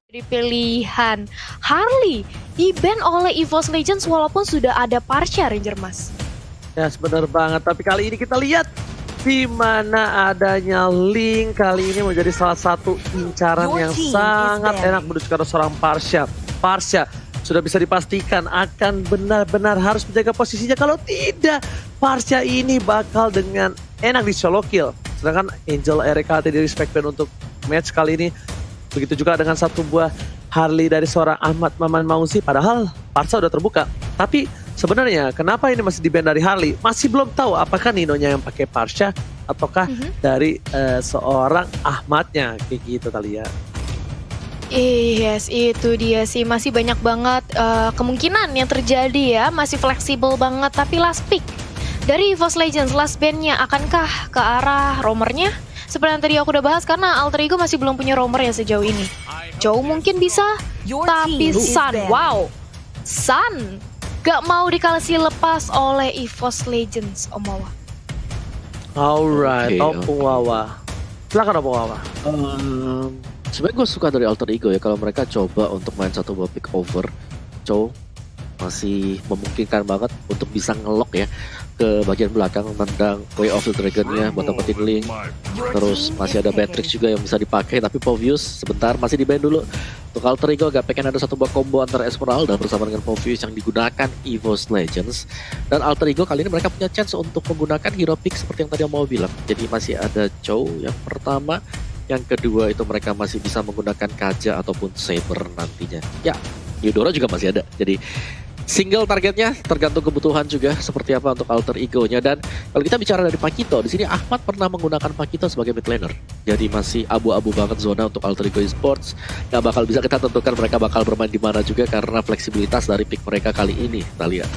Jadi pilihan Harley di-ban oleh EVOS Legends walaupun sudah ada Parsha Ranger Mas. Ya benar banget, tapi kali ini kita lihat di mana adanya Link kali ini menjadi salah satu incaran yang sangat enak menuju ke seorang Parsha. Parsha sudah bisa dipastikan akan benar-benar harus menjaga posisinya, kalau tidak Parsha ini bakal dengan enak di solo kill. Sedangkan Angel RKT di respect ban untuk match kali ini. Begitu juga dengan satu buah Harley dari seorang Ahmad Maman Mauzi, padahal Parsha udah terbuka. Tapi sebenarnya kenapa ini masih di-ban dari Harley? Masih belum tahu apakah Ninonya yang pakai Parsha ataukah dari seorang Ahmadnya, kayak gitu kali ya. Yes, itu dia sih, masih banyak banget kemungkinan yang terjadi ya, masih fleksibel banget. Tapi last pick dari EVOS Legends, last ban-nya akankah ke arah roamernya? Seperti yang tadi aku udah bahas, karena Alter Ego masih belum punya roamer ya sejauh ini. Joe mungkin bisa, tapi Sun, wow, Sun gak mau dikasih lepas oleh EVOS Legends, Om Wawa. Alright, Opung Wawa. Silakan Opung Wawa. Sebenarnya gue suka dari Alter Ego ya, kalau mereka coba untuk main satu buah pick over, Chow masih memungkinkan banget untuk bisa ngelok ya ke bagian belakang, nendang Way of the Dragon-nya buat dapetin Link. Terus masih ada Matrix juga yang bisa dipakai, tapi Povius sebentar masih di-ban dulu. Untuk Alter Ego agak pengen ada satu buah combo antara Esmeralda bersama dengan Povius yang digunakan EVOS Legends. Dan Alter Ego kali ini mereka punya chance untuk menggunakan hero pick seperti yang tadi yang mau bilang. Jadi masih ada Chow yang pertama, yang kedua itu mereka masih bisa menggunakan Kaja ataupun Saber nantinya. Ya, Eudora juga masih ada. Jadi single targetnya tergantung kebutuhan juga seperti apa untuk Alter Ego-nya. Dan kalau kita bicara dari Pakito, di sini Ahmad pernah menggunakan Pakito sebagai mid laner. Jadi masih abu-abu banget zona untuk Alter Ego Esports. Gak bakal bisa kita tentukan mereka bakal bermain di mana juga karena fleksibilitas dari pick mereka kali ini. Kita lihat.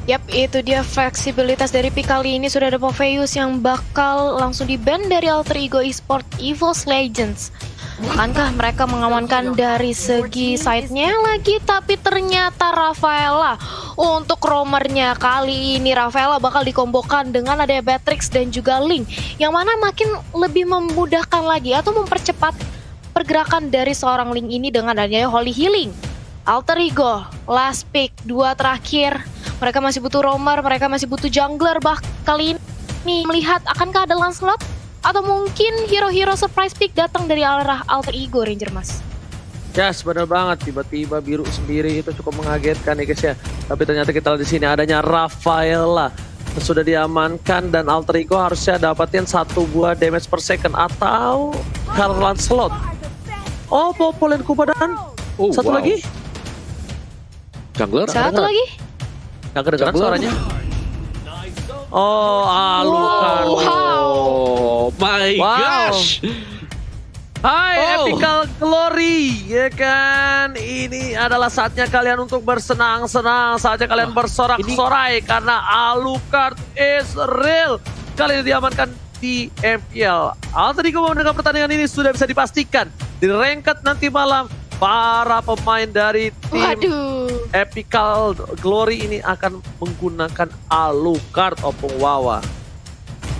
Yap, itu dia fleksibilitas dari pick kali ini. Sudah ada Poveus yang bakal langsung di-ban dari Alter Ego Esports EVOS Legends. Akankah mereka mengamankan dari segi side-nya lagi? Tapi ternyata Rafaela untuk roamernya kali ini, Rafaela bakal dikombokan dengan ada Matrix dan juga Link, yang mana makin lebih memudahkan lagi atau mempercepat pergerakan dari seorang Link ini dengan adanya Holy Healing. Alter Ego, last pick, dua terakhir. Mereka masih butuh roamer, mereka masih butuh jungler. Kali ini melihat akankah ada Lancelot? Atau mungkin hero-hero surprise pick datang dari arah Alter Ego Ranger Mas? Ya, benar banget. Tiba-tiba biru sendiri itu cukup mengagetkan ya guys ya. Tapi ternyata kita lihat di sini adanya Rafaela sudah diamankan dan Alter Ego harusnya dapatin satu buah damage per second atau Karl Lancelot. Oh, Popolen Kubadan. Satu lagi. Jungler? Satu lagi. Gak kedengeran suaranya. Oh, Alucard. Oh my gosh. Hai Epical Glory, ya kan? Ini adalah saatnya kalian untuk bersenang-senang, saatnya kalian bersorak-sorai karena Alucard is real. Kali ini diamankan di MPL. Alter Ego mendengar pertandingan ini sudah bisa dipastikan di ranked nanti malam. Para pemain dari tim Epical Glory ini akan menggunakan Alucard, Opung Wawa.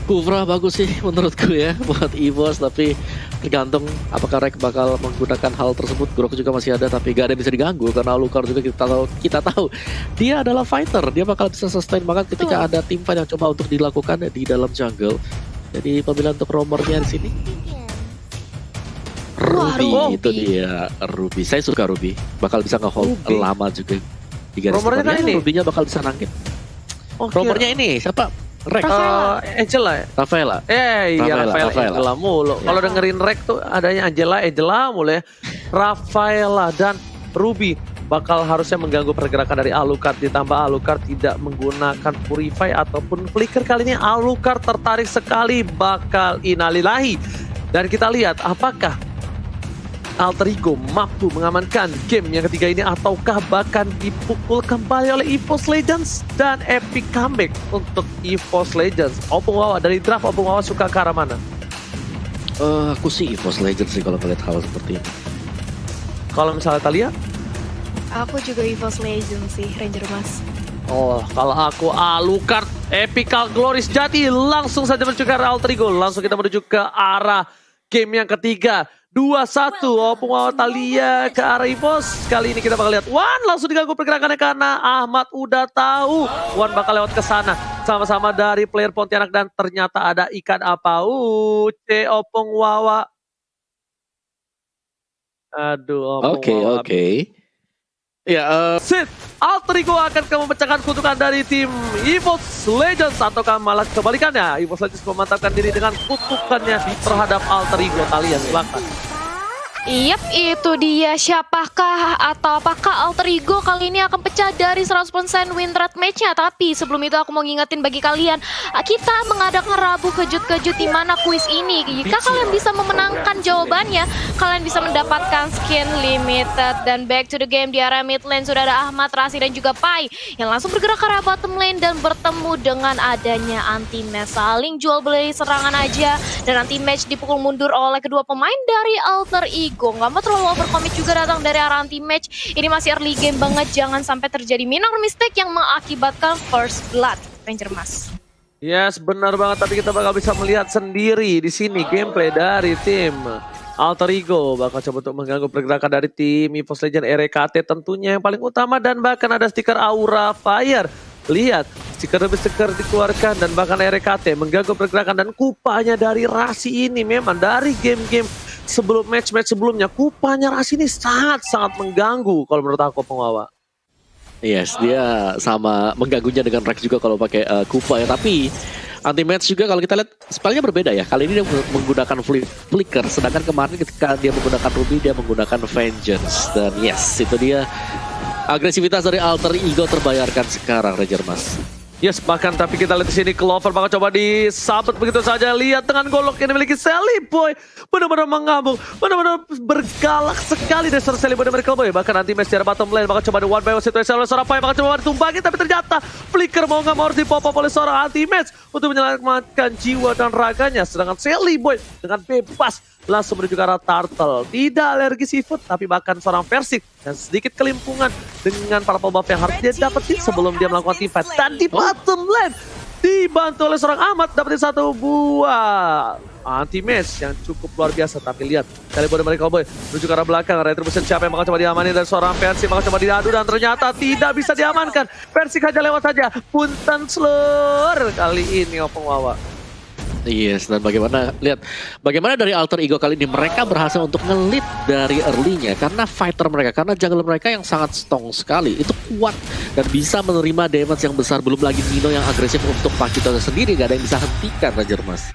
Kufra bagus sih menurutku ya buat EVOS, tapi tergantung apakah Rek bakal menggunakan hal tersebut. Grok juga masih ada tapi gak ada yang bisa diganggu karena Alucard juga kita tahu dia adalah fighter, dia bakal bisa sustain banget ketika ada tim fight yang coba untuk dilakukan di dalam jungle. Jadi pemilihan untuk roamernya di sini Ruby, itu dia Ruby. Saya suka Ruby, bakal bisa nge-hold lama juga di garis depannya. Kan Ruby-nya bakal bisa nangkit. Roamernya ini siapa? Rek. Angela ya? Rafaela. Iya Rafaela mulu. Kalau dengerin Rek tuh adanya Angela mulu ya. Rafaela dan Ruby bakal harusnya mengganggu pergerakan dari Alucard, ditambah Alucard tidak menggunakan Purify ataupun Flicker. Kali ini Alucard tertarik sekali bakal Innalillahi. Dan kita lihat apakah Alter Ego mampu mengamankan game yang ketiga ini ataukah bahkan dipukul kembali oleh EVOS Legends dan epic comeback untuk EVOS Legends. Opung Wawa, dari draft Opung Wawa suka ke arah mana? Aku sih EVOS Legends sih kalau melihat hal seperti ini. Kalau misalnya Talia? Aku juga EVOS Legends sih, Ranger Mas. Oh, kalau aku Alucard, Epical Glory sejati, langsung saja menuju ke arah Alter Ego. Langsung kita menuju ke arah game yang ketiga. 2-1. Opung Wawa Thalia ke arah EVOS. Kali ini kita bakal lihat Wan langsung diganggu pergerakannya karena Ahmad udah tahu Wan bakal lewat ke sana. Sama-sama dari player Pontianak dan ternyata ada ikan apa? Opung Wawa. Aduh, Opung Wawa. Oke. Ya, Sid, Alter Ego akan memecahkan kutukan dari tim EVOS Legends ataukah malah kebalikannya? EVOS Legends memantapkan diri dengan kutukannya terhadap Alter Ego. Kalian silakan. Yap, itu dia. Siapakah atau apakah Alter Ego kali ini akan pecah dari 100% win rate match-nya? Tapi sebelum itu aku mau ngingetin bagi kalian, kita mengadakan Rabu kejut-kejut di mana kuis ini. Jika kalian bisa memenangkan jawabannya, kalian bisa mendapatkan skin limited. Dan back to the game di area mid lane sudah ada Ahmad, Rasi dan juga Pai yang langsung bergerak ke arah bottom lane dan bertemu dengan adanya anti-match. Saling jual beli serangan aja dan anti-match dipukul mundur oleh kedua pemain dari Alter Ego. Nggak mau terlalu overcommit juga datang dari arah anti-match. Ini masih early game banget, jangan sampai terjadi minor mistake yang mengakibatkan first blood. Ranger Mas. Yes, benar banget. Tapi kita bakal bisa melihat sendiri di sini gameplay dari tim Alter Ego. Bakal coba untuk mengganggu pergerakan dari tim EVOS Legends RKT tentunya yang paling utama. Dan bahkan ada stiker Aura Fire. Lihat, stiker demi stiker dikeluarkan dan bahkan RKT mengganggu pergerakan. Dan kupanya dari Rasi ini memang dari game-game sebelum match-match sebelumnya, kupanya Rasi ini sangat-sangat mengganggu kalau menurut aku, Pengwawa. Yes, dia sama mengganggunya dengan Rex juga kalau pakai Kupa ya. Tapi anti-match juga kalau kita lihat spellnya berbeda ya. Kali ini dia menggunakan flicker, sedangkan kemarin ketika dia menggunakan Ruby dia menggunakan Vengeance. Dan yes, itu dia agresivitas dari Alter Ego terbayarkan sekarang, Ranger Mas. Yes, bahkan tapi kita lihat di sini Clover bakal coba disabet begitu saja. Lihat dengan golok yang dimiliki Sally Boy, benar-benar mengamuk, benar-benar bergalak sekali dari Sally Boy dan Miracle Boy. Bahkan nanti match secara bottom lane bakal coba di one by one situation oleh seorang Pai, bakal coba ditumbangin tapi ternyata flicker mau nggak mau harus dipop-up oleh seorang anti-match untuk menyelamatkan jiwa dan raganya. Sedangkan Sally Boy dengan bebas langsung menuju ke arah Turtle. Tidak alergi seafood, tapi bahkan seorang Persik dan sedikit kelimpungan dengan para buff yang harus dia dapetin sebelum dia melakukan team fight. Dan di bottom lane dibantu oleh seorang Ahmad dapetin satu buah anti-match yang cukup luar biasa. Tapi lihat, kali bodoh mereka Cowboy menuju ke arah belakang. Retribution siapa yang bakal coba diamani dari seorang Persik, bakal coba diadu dan ternyata tidak bisa diamankan. Persik aja lewat saja. Punten slur kali ini Opung Wawa. Yes, dan bagaimana dari Alter Ego kali ini mereka berhasil untuk ngelit dari early-nya karena fighter mereka, karena jungle mereka yang sangat strong sekali, itu kuat dan bisa menerima damage yang besar. Belum lagi Nino yang agresif untuk Pakito sendiri, gak ada yang bisa hentikan, Ranger Mas.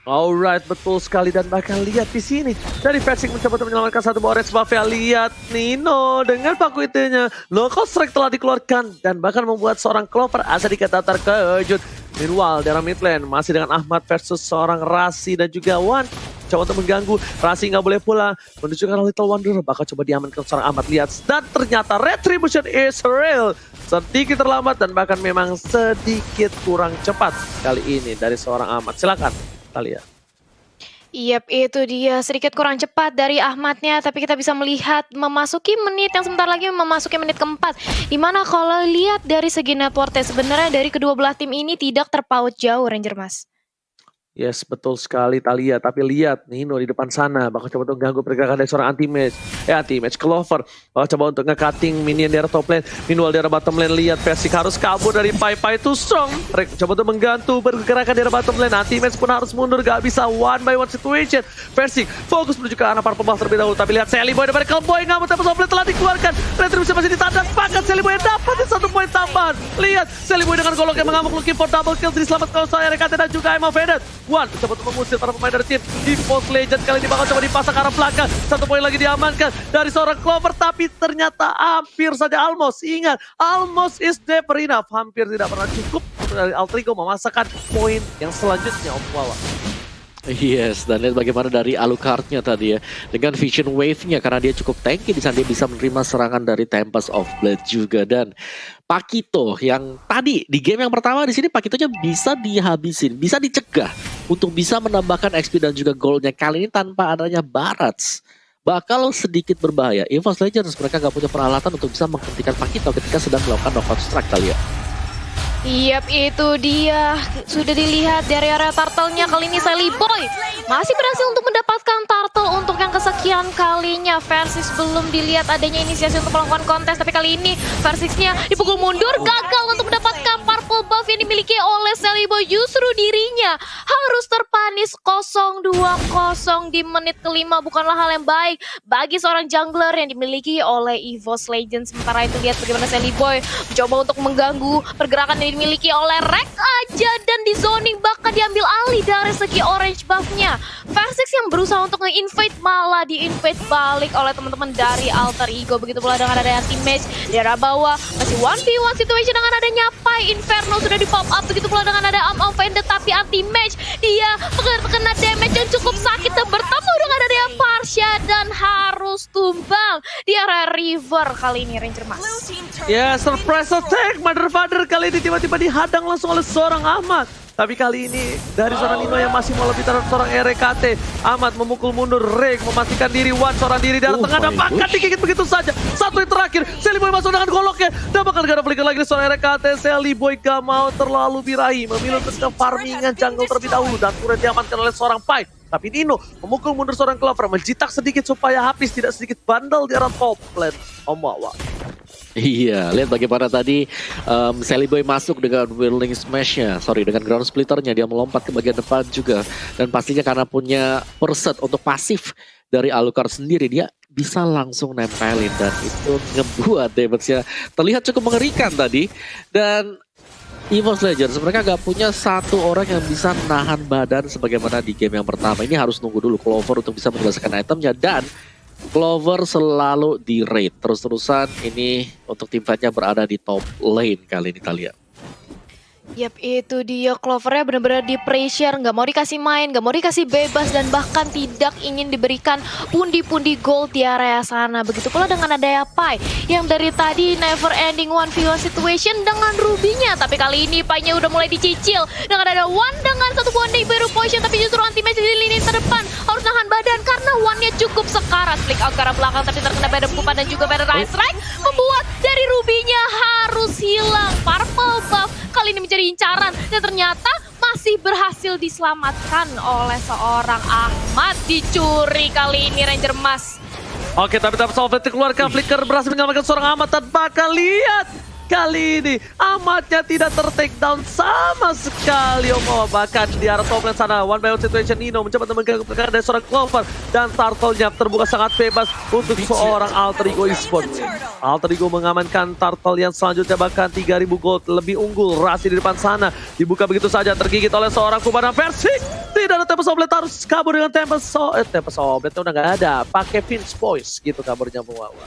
Alright, betul sekali. Dan bahkan lihat di sini dari Persik mencoba untuk menyelamatkan satu orange buff ya. Lihat Nino dengan paku itunya, local strike telah dikeluarkan dan bahkan membuat seorang Clover asa dikata terkejut. Meanwhile, dalam mid lane masih dengan Ahmad versus seorang Rasi dan juga Wan. Coba untuk mengganggu, Rasi nggak boleh pulang. Menuju ke Little Wonder, bakal coba diamankan seorang Ahmad. Lihat, dan ternyata Retribution is real. Sedikit terlambat dan bahkan memang sedikit kurang cepat kali ini dari seorang Ahmad. Silakan, Thalia. Yap, itu dia sedikit kurang cepat dari Ahmadnya, tapi kita bisa melihat memasuki menit yang sebentar lagi memasuki menit keempat. Dimana kalau lihat dari segi networknya sebenarnya dari kedua belah tim ini tidak terpaut jauh, Ranger Mas. Yes, betul sekali Thalia. Tapi lihat Nino di depan sana bakal coba untuk ganggu pergerakan dari seorang anti-match Clover bakal coba untuk nge-cutting minion di area top lane. Meanwhile di area bottom lane lihat Persik harus kabur dari Pai itu strong. Coba untuk menggantu pergerakan di area bottom lane. Anti-match pun harus mundur, gak bisa one by one situation. Persik fokus menuju ke arah para pembuff terlebih dahulu. Tapi lihat Sally Boy daripada Cowboy ngamuk, tapi top lane telah dikeluarkan. Retribution masih ditandang, bahkan Sally Boy dapat satu poin tambahan. Lihat Sally Boy dengan golok yang mengamuk looking for double kill, diselamatkan oleh RKT dan juga Emma Vedat. Wan coba untuk mengusir para pemain dari tim EVOS Legends. Kali ini bakal coba dipasang ke arah belakang. Satu poin lagi diamankan dari seorang Clover, tapi ternyata hampir saja almost. Ingat, almost is never enough. Hampir tidak pernah cukup untuk dari Alter Ego memasakkan poin yang selanjutnya, Om Wawa. Yes, dan lihat bagaimana dari Alucardnya tadi ya, dengan Vision Wave-nya karena dia cukup tanky di sana dia bisa menerima serangan dari Tempest of Blade juga. Dan Pakito yang tadi di game yang pertama di sini Pakitonya bisa dihabisin, bisa dicegah untuk bisa menambahkan XP dan juga gold-nya. Kali ini tanpa adanya Barats bakal sedikit berbahaya. EVOS Legends mereka gak punya peralatan untuk bisa menghentikan Pakito ketika sedang melakukan knockout strike kali ya. Yap, itu dia. Sudah dilihat dari area turtle-nya kali ini Sally Boy masih berhasil untuk mendapatkan turtle untuk yang kesekian kalinya Versis belum dilihat adanya inisiasi untuk melakukan kontes, tapi kali ini Versixnya dipukul mundur, gagal untuk mendapatkan purple buff yang dimiliki oleh Celiboy. Justru dirinya harus terpanis 0-2-0 di menit kelima, bukanlah hal yang baik bagi seorang jungler yang dimiliki oleh EVOS Legends. Sementara itu lihat bagaimana Celiboy mencoba untuk mengganggu pergerakan yang dimiliki oleh Rek aja, dan di zoning bahkan diambil alih dari segi orange buffnya. Versix yang berusaha untuk nge-invade malah di-invade balik oleh teman-teman dari Alter Ego. Begitu pula dengan ada anti-match di arah bawah, masih 1v1 situation dengan adanya Pai. Inferno sudah di pop up, begitu pula dengan ada Offended, tapi anti-match dia kena damage yang cukup sakit dan bertemu dengan adanya Parsha dan harus tumbang di area river kali ini Ranger Mas. Ya, surprise attack Mother Father kali ini tiba-tiba dihadang langsung oleh seorang Ahmad. Tapi kali ini dari seorang Nino yang masih mau lebih terhadap seorang RKT. Ahmad memukul mundur Reg, memastikan diri Wan seorang diri dari tengah dan bahkan digigit begitu saja. Satu yang terakhir, Celiboy masuk dengan goloknya dan bahkan gak ada flicker lagi seorang RKT. Celiboy gak mau terlalu birahi, memilih untuk ke farmingan jungle terlebih dahulu dan turret diamankan oleh seorang Pai. Tapi Nino memukul mundur seorang Clover, menjitak sedikit supaya habis tidak sedikit bandel di arah top lane Omawa. Iya, lihat bagaimana tadi Celiboy masuk dengan Whirling Smash-nya, dengan Ground Splitternya, dia melompat ke bagian depan juga. Dan pastinya karena punya perset untuk pasif dari Alucard sendiri, dia bisa langsung nempelin. Dan itu ngebuat damage-nya terlihat cukup mengerikan tadi. Dan EVOS Legends, mereka gak punya satu orang yang bisa nahan badan sebagaimana di game yang pertama. Ini harus nunggu dulu Clover untuk bisa membebaskan itemnya, dan Clover selalu di raid terus-terusan. Ini untuk tim fightnya berada di top lane kali ini kita lihat. Yap, itu dia Clovernya benar-benar di pressure, nggak mau dikasih main, nggak mau dikasih bebas, dan bahkan tidak ingin diberikan pundi-pundi gold di area sana. Begitu pula dengan ada Pai yang dari tadi never ending 1v1 situation dengan Rubinya, tapi kali ini Pai-nya udah mulai dicicil dengan ada One dengan satu bonding baru potion, tapi justru anti-match di lini terdepan harus nahan badan karena One-nya cukup sekarat. Flick out ke arah belakang tapi terkena Badam Kupa dan juga Badam Ice Strike, membuat dari Rubinya harus hilang purple buff. Kali ini menjadi incaran dan ternyata masih berhasil diselamatkan oleh seorang Ahmad. Dicuri kali ini Ranger Mas. Oke, tapi Salvet keluarkan flicker berhasil menyelamatkan seorang Ahmad, dan bakal lihat kali ini Ahmadnya tidak ter-take down sama sekali. Bahkan di arah top lane sana, one by one situation, Nino mencoba mengganggu pergerakan dari seorang Clover, dan turtle-nya terbuka sangat bebas untuk seorang Alter Ego Esports. Alter Ego mengamankan turtle yang selanjutnya, bahkan 3000 gold lebih unggul. Rasi di depan sana dibuka begitu saja, tergigit oleh seorang Kuba dan Versix. Tidak ada Tempest Oblet, harus kabur dengan Tempest Oblet udah nggak ada, pakai Finch Voice gitu kaburnya Muawa.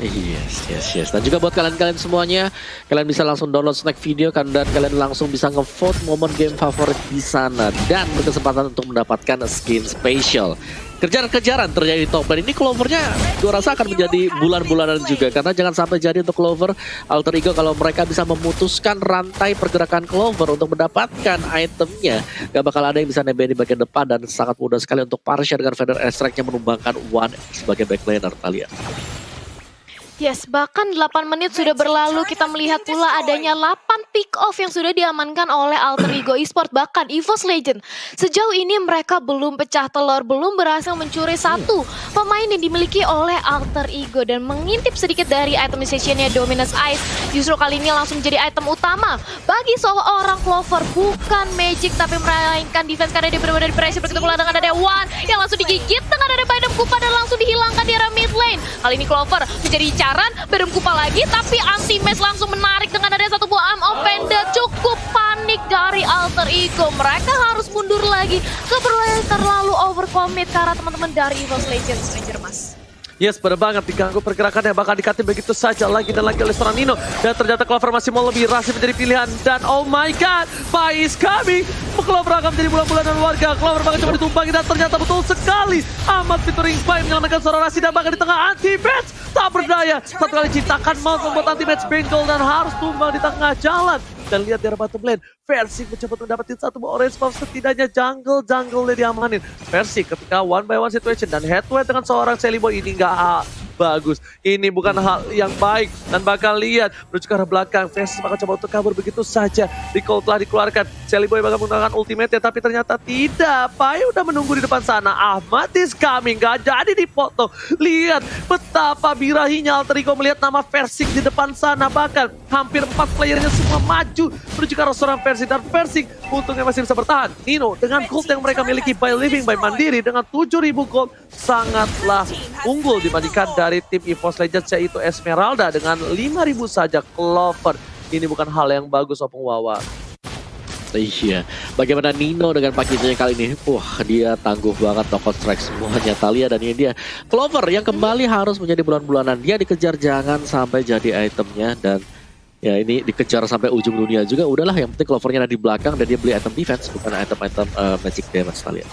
Yes. Dan juga buat kalian-kalian semuanya, kalian bisa langsung download snack video kan, dan kalian langsung bisa ngevote momen game favorit di sana dan berkesempatan untuk mendapatkan skin spesial. Kejar-kejaran terjadi di top lane ini, Clovernya gue rasa akan menjadi bulan-bulanan juga, karena jangan sampai jadi untuk Clover Alter Ego kalau mereka bisa memutuskan rantai pergerakan Clover untuk mendapatkan itemnya, gak bakal ada yang bisa nebeng di bagian depan, dan sangat mudah sekali untuk Parsha dengan Feather Extract-nya menumbangkan One sebagai backlaner. Kita lihat. Yes, bahkan 8 menit sudah berlalu, kita melihat pula adanya 8 pick off yang sudah diamankan oleh Alter Ego Esports. Bahkan EVOS Legends sejauh ini mereka belum pecah telur, belum berhasil mencuri satu pemain yang dimiliki oleh Alter Ego, dan mengintip sedikit dari itemization-nya Dominus Ice. Justru kali ini langsung menjadi item utama bagi seorang Clover, bukan magic tapi melainkan defense, karena dia benar-benar pressure. Begitu pula dengan ada One yang langsung digigit dengan ada Badam Kupa dan langsung dihilangkan di arah mid lane. Kali ini Clover menjadi Badam Kupa lagi, tapi anti-match langsung menarik dengan ada satu buah Offender. Cukup panik dari Alter Ego, mereka harus mundur lagi, keperluan terlalu overcommit karena teman-teman dari EVOS Legends Ranger Mas. Yes, benar banget, diganggu pergerakannya, bakal dikatin begitu saja lagi dan lagi oleh seorang Nino. Dan ternyata Clover masih mau lebih, Rasi menjadi pilihan. Dan oh my god, Pai is coming. Clover akan menjadi bulan-bulanan warga. Clover bakal coba ditumpangi, dan ternyata betul sekali Ahmad featuring Pai menyelamatkan seorang Rasi, dan bahkan di tengah anti-match. Tak berdaya, satu kali ciptakan mau membuat anti-match benjol dan harus tumbang di tengah jalan. Dan lihat di arah bottom lane, Versix mencoba mendapatkan satu orange buff, setidaknya jungle-jungle diamanin. Versix ketika one by one situation dan head to head dengan seorang Celiboy ini bagus. Ini bukan hal yang baik dan bakal lihat menuju ke arah belakang. Versus bakal coba untuk kabur begitu saja. Recall telah dikeluarkan. Shelly Boy bakal menggunakan ultimate tapi ternyata tidak. Pai udah menunggu di depan sana. Ahmad is coming, gak jadi dipotong. Lihat betapa birahinya Alter Ego melihat nama Versing di depan sana. Bahkan hampir 4 playernya semua maju menuju ke arah seorang Versing. Dan Versing untungnya masih bisa bertahan. Nino dengan gold yang mereka miliki by living by mandiri dengan 7.000 gold sangatlah unggul dibandingkan dari tim EVOS Legends yaitu Esmeralda dengan 5.000 saja. Clover ini bukan hal yang bagus Opung Wawa. Iya, bagaimana Nino dengan paketnya kali ini? Wah, dia tangguh banget knockout strike semuanya Thalia dan ini dia Clover yang kembali harus menjadi bulan-bulanan. Dia dikejar jangan sampai jadi itemnya dan ya ini dikejar sampai ujung dunia juga. Udahlah, yang penting Clovernya ada di belakang dan dia beli item defense bukan item-item magic damage Thalia.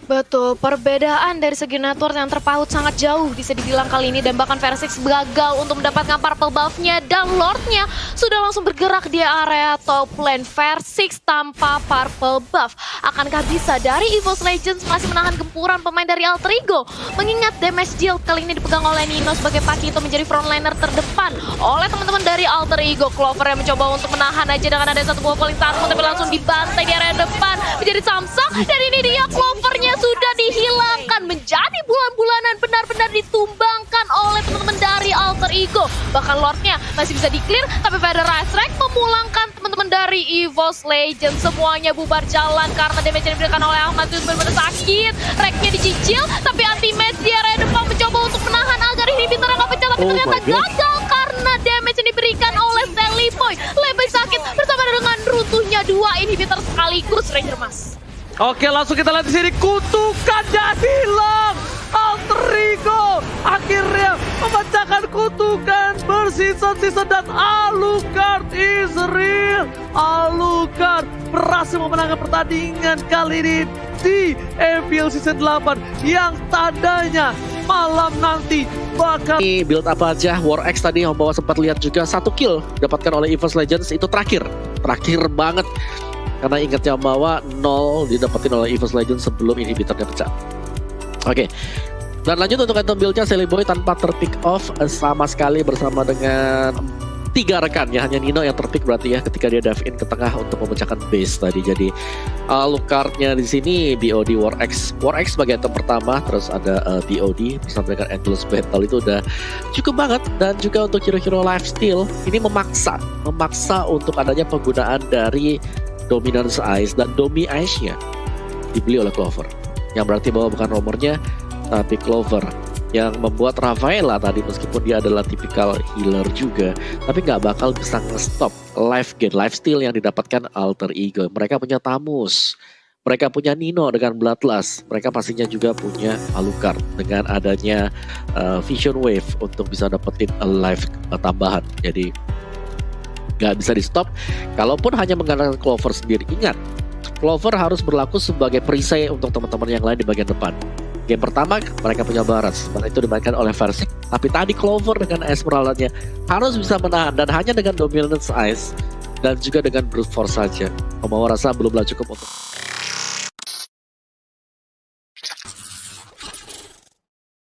Betul, perbedaan dari segi network yang terpaut sangat jauh bisa dibilang kali ini. Dan bahkan Versix gagal untuk mendapatkan purple buff-nya. Dan Lord-nya sudah langsung bergerak di area top lane. Versix tanpa purple buff. Akankah bisa dari EVOS Legends masih menahan gempuran pemain dari Alter Ego? Mengingat damage deal kali ini dipegang oleh Nino sebagai Pakito menjadi frontliner terdepan oleh teman-teman dari Alter Ego. Clover yang mencoba untuk menahan aja dengan ada satu buah calling target tapi langsung dibantai di area depan menjadi Samsung. Dan ini dia Clovernya sudah dihilangkan menjadi bulan-bulanan, benar-benar ditumbangkan oleh teman-teman dari Alter Ego. Bahkan Lordnya masih bisa di-clear, tapi Federasi Rek memulangkan teman-teman dari EVOS Legends. Semuanya bubar jalan karena damage yang diberikan oleh Ahmad itu benar-benar sakit. Reknya dicicil, tapi anti-match di area depan mencoba untuk menahan agar inhibitor nggak pecah, tapi ternyata gagal karena damage yang diberikan oleh Shelly Boy. Lebih sakit bersama dengan runtuhnya 2 inhibitor sekaligus, Ranger Mas. Oke, langsung kita lihat di sini kutukannya hilang. Alter Ego akhirnya memecahkan kutukan bersisa-sisa dan Alucard is real. Alucard berhasil memenangkan pertandingan kali ini di MPL Season 8 yang tandanya malam nanti bakal build apa aja. War X tadi yang bawa sempat lihat juga 1 kill dapatkan oleh EVOS Legends itu terakhir banget. Karena ingatnya bahwa 0 didapetin oleh EVOS Legends sebelum inhibitornya pecah. Oke. Dan lanjut untuk item build-nya Shelly Boy tanpa terpick off sama sekali bersama dengan 3 rekannya. Hanya Nino yang terpick berarti ya ketika dia dive in ke tengah untuk memecahkan base tadi. Jadi Alucard-nya di sini BOD War X sebagai item pertama, terus ada BOD bersama dengan Endless Battle itu udah cukup banget. Dan juga untuk hero-hero lifesteal ini memaksa untuk adanya penggunaan dari Dominance Ice dan Domi Ice-nya dibeli oleh Clover. Yang berarti bahwa bukan romernya tapi Clover yang membuat Rafaela tadi meskipun dia adalah tipikal healer juga tapi nggak bakal bisa nge-stop lifesteal yang didapatkan Alter Ego. Mereka punya Tamus, mereka punya Nino dengan Bloodlust, mereka pastinya juga punya Alucard dengan adanya Vision Wave untuk bisa dapetin life tambahan. Jadi nggak bisa di stop. Kalaupun hanya mengandalkan Clover sendiri, ingat Clover harus berlaku sebagai perisai untuk teman-teman yang lain di bagian depan. Game pertama mereka punya Baras, mana itu dimainkan oleh Versing. Tapi tadi Clover dengan Esmeralda-nya harus bisa menahan dan hanya dengan Dominance Ice dan juga dengan Brute Force saja. Pembawa rasa belumlah cukup untuk